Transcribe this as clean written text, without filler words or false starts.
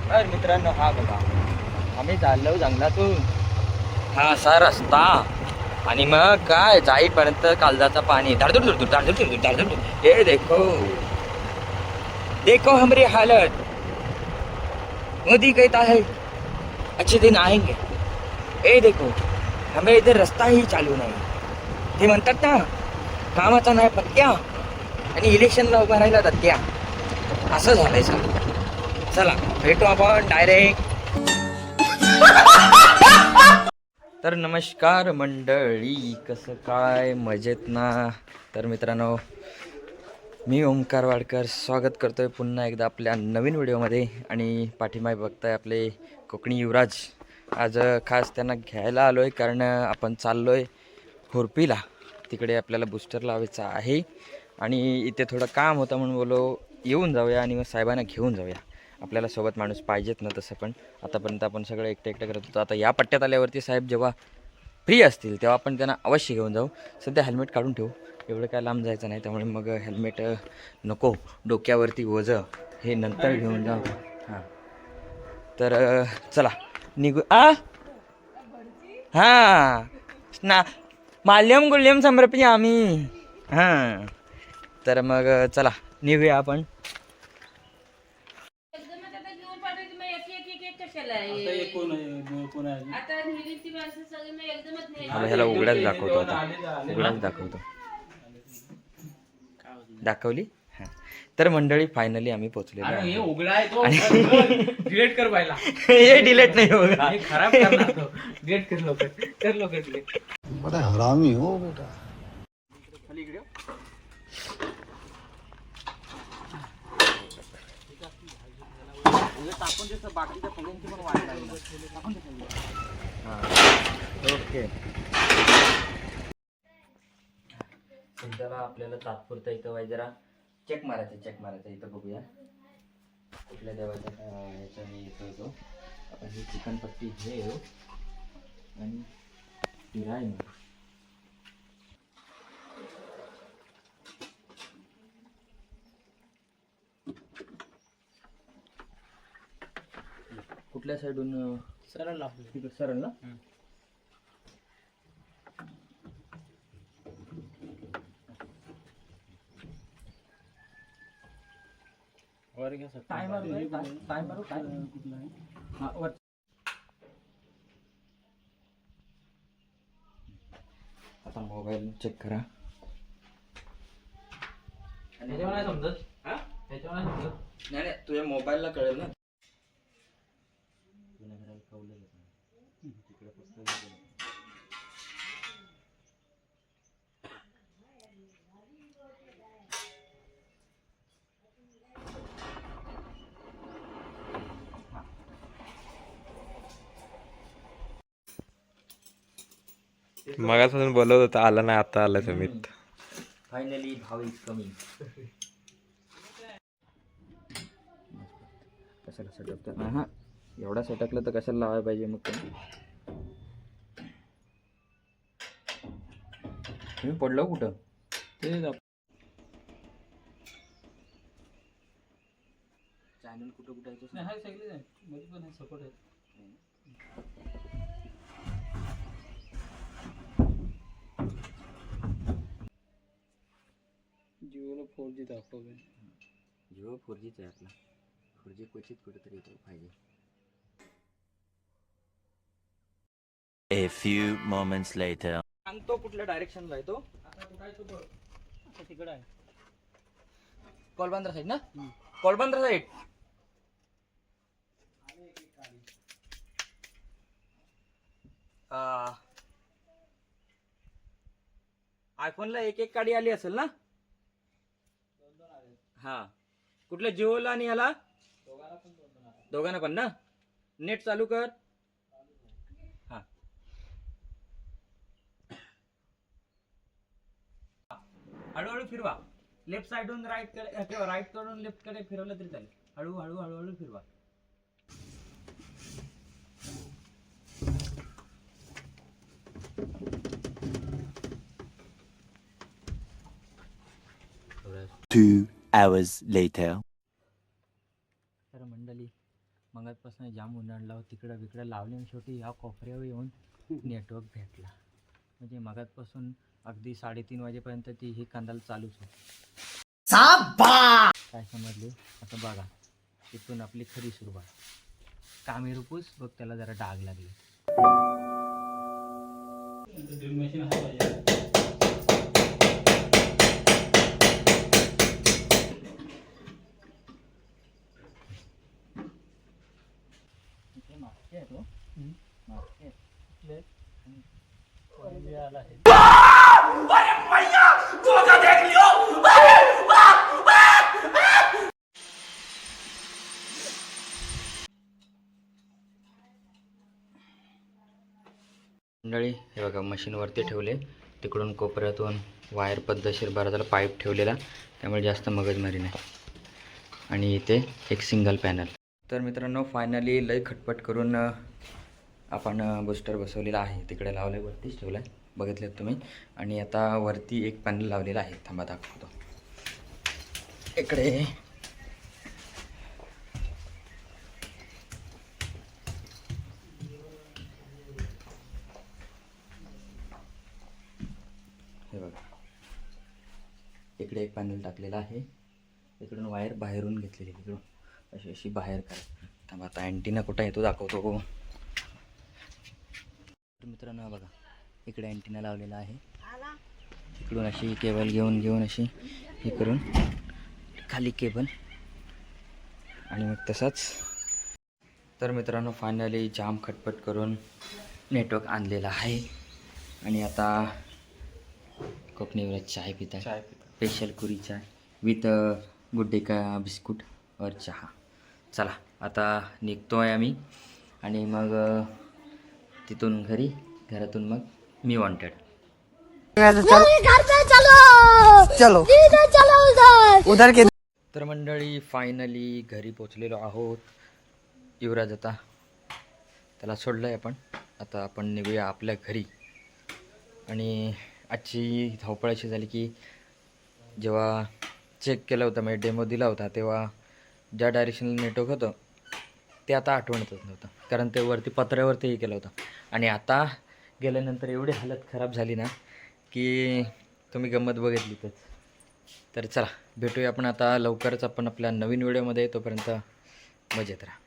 तर मित्रांनो हा बघा, आम्ही चाललो जंगलातून, हा असा रस्ता आणि मग काय जाईपर्यंत कालजाचा पाणी धाडधूड धुडधूड धाडधूड धुडधूड धाडधूड. हे देखो देखो हमारी हालत. मोदी कहता है अच्छे दिन आएंगे. ए देखो हमें इधर रस्ता ही चालू नाही. ते म्हणतात ना, कामाचा नाही पत्त्या आणि इलेक्शनला उभा राहिला दत्त्या. असं झालंय सगळं. चला भेटू आपण डायरेक्ट. तर नमस्कार मंडळी, कसं काय, मजेत ना? तर मित्रांनो, मी ओमकार वाडकर स्वागत करतोय पुन्हा एकदा आपल्या नवीन व्हिडिओमध्ये. आणि पाठीमागे बघताय आपले कोकणी युवराज. आज खास त्यांना घ्यायला आलो आहे, कारण आपण चाललो आहे हुरपीला. तिकडे आपल्याला बूस्टर लावायचा आहे आणि इथे थोडं काम होतं म्हणून बोलो येऊन जाऊया आणि मग साहेबांना घेऊन जाऊया. आपल्याला सोबत माणूस पाहिजेत ना. तसं पण आतापर्यंत आपण सगळं एकटं करत होतो. आता या पट्ट्यात आल्यावरती साहेब जेव्हा फ्री असतील तेव्हा आपण त्यांना अवश्य घेऊन जाऊ. सध्या हेल्मेट काढून ठेवू, एवढं काय लांब जायचं नाही, त्यामुळे मग हेल्मेट नको, डोक्यावरती ओझं हे नंतर घेऊन जाऊ. हां तर चला निघू. हां ना, माल्यम गुल्यम समर्पी आम्ही. हां तर मग चला निघूया आपण. ह्याला उघड्याच दाखवतो, आता उघड्याच दाखवतो. दाखवली. हां तर मंडळी फायनली आम्ही पोहोचलेलो आहे. डिलीट कर पाहिला. हे डिलीट नाही बघा, खराब करणार तो. डिलीट कर लवकर, कर लवकर डिलीट. बड़ा हरामी हो बेटा. ओके. सध्याला आपल्याला तात्पुरता इथं वाय जरा चेक मारायचं इथं बघूया कुठल्या देवाच्या ह्याच्याने येतो तो. आपण ही चिकन पट्टी घेऊ आणि फिराय मग. कुठल्या साईडून? सरळ लागतो सरळ ना. आता मोबाईल चेक करा. नाही समजत. नाही तुझ्या मोबाईलला कळेल ना. मगापासून बोलत होता, आला नाही, आता आला समित. फायनली भाव इज कमी. कशाला सटकतं? हां एवढा सटकलं तर कशाला लावायला पाहिजे मग. तुम्ही पडलो कुठं? ते चॅनल कुठं कुठायचं नाही, सगळे मध्ये पण सपोर्ट आहे. जिओला 4G दाखवलं. जिओ 4Gच आहे आपला. 4G क्वचित कुठेतरी येतो पाहिजे. A few moments later. सांगतो कुठल्या डायरेक्शनला आहे तो. आता तिकडे आहे. कोलबंद्रा साईड ना. कोलबंद्रा साईड. आयफोनला एक गाडी आली असेल ना. हा कुठल्या जिओला आणि याला दोघांना पण ना. नेट चालू कर. हा हळूहळू फिरवा. लेफ्ट साइडून राईट कडे किंवा राईट कडून लेफ्ट कडे फिरवलं तरी चालेल. हळूहळू हळूहळू फिरवा. Two hours later. तर मंडळी मगातपासून जाम उन्हाळला तिकडं बिकडं लावले आणि शेवटी ह्या कोपऱ्यावर येऊन नेटवर्क भेटला. म्हणजे मगातपासून अगदी 3:30 वाजेपर्यंत ती ही कांदाला चालूच होती. काय समजले आता बघा, इथून आपली खरी सुरुवात. कामे रुपूस बघ त्याला जरा डाग लागले. मंडळी हे बघा, मशीनवरती ठेवले, तिकडून कोपऱ्यातून वायर पद्धतशीर बाराला पाईप ठेवलेला, त्यामुळे जास्त मगजमारी नाही. आणि इथे एक सिंगल पॅनल. तर मित्रांनो फायनली लय खटपट करून आपण बूस्टर बसवलेला आहे. तिकडे लावलं आहे, वरतीच ठेवला आहे, बघितलं तुम्ही. आणि आता वरती एक पॅनल लावलेला आहे. थांबा दाखवतो. इकडे हे बघा, इकडे एक पॅनल टाकलेला आहे. इकडून वायर बाहेरून घेतलेली, इकडून अशी अशी बाहेर करा. थांबा आता अँटिना कुठं आहे तो दाखवतो. मित्रांनो बघा, इकडे अँटिना लावलेला आहे. इकडून अशी केबल घेऊन अशी हे करून खाली केबल आणि मग तसाच. तर मित्रांनो फायनली जाम खटपट करून नेटवर्क आणलेला आहे. आणि आता कोकणीवर चाय पिता, स्पेशल कुरी चाय विथ गुड डे का बिस्कुट और चहा. चला आता निघतो आहे आम्ही. आणि मग तिथून घरातून मग मी वॉन्टेड. तर मंडळी फायनली घरी पोचलेलो आहोत. युवराज आता त्याला सोडलं आहे आपण. आता आपण निघूया आपल्या घरी. आणि आजची धावपळ अशी झाली की जेव्हा चेक केला होता, म्हणजे डेमो दिला होता, तेव्हा ज्या डायरेक्शनला नेटवर्क होतं ते आता आठवणतच नव्हतं, कारण ते वरती पत्र्यावरतीही केलं होतं. आणि आता गेल्यानंतर एवढी हालत खराब झाली ना की तुम्ही गंमत बघितलीतच. तर चला भेटूया आपण आता लवकरच आपण आपल्या नवीन व्हिडिओमध्ये. तोपर्यंत मजेत राहा.